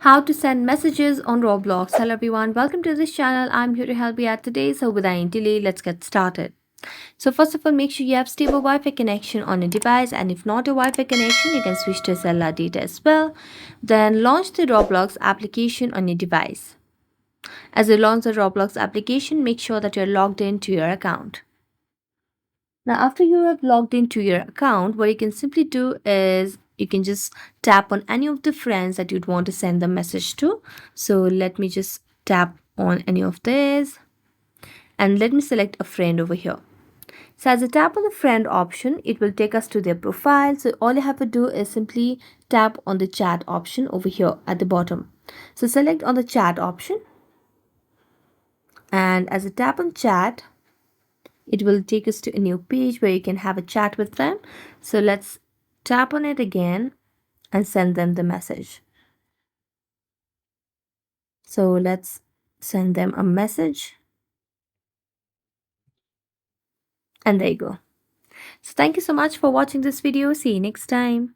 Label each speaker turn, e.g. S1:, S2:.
S1: How to send messages on Roblox. Hello everyone, welcome to this channel. I'm here to help you out today. So without any delay, let's get started. So first of all, make sure you have stable Wi-Fi connection on your device, and if not a Wi-Fi connection, you can switch to cellular data as well. Then launch the Roblox application on your device. As you launch the Roblox application, make sure that you're logged into your account. Now, after you have logged into your account, what you can simply do is you can just tap on any of the friends that you'd want to send the message to. So let me just tap on any of these and let me select a friend over here. So as I tap on the friend option, it will take us to their profile. So all you have to do is simply tap on the chat option over here at the bottom. So select on the chat option, and as I tap on chat, it will take us to a new page where you can have a chat with them. So let's tap on it again and send them the message. So let's send them a message. And there you go. So thank you so much for watching this video. See you next time.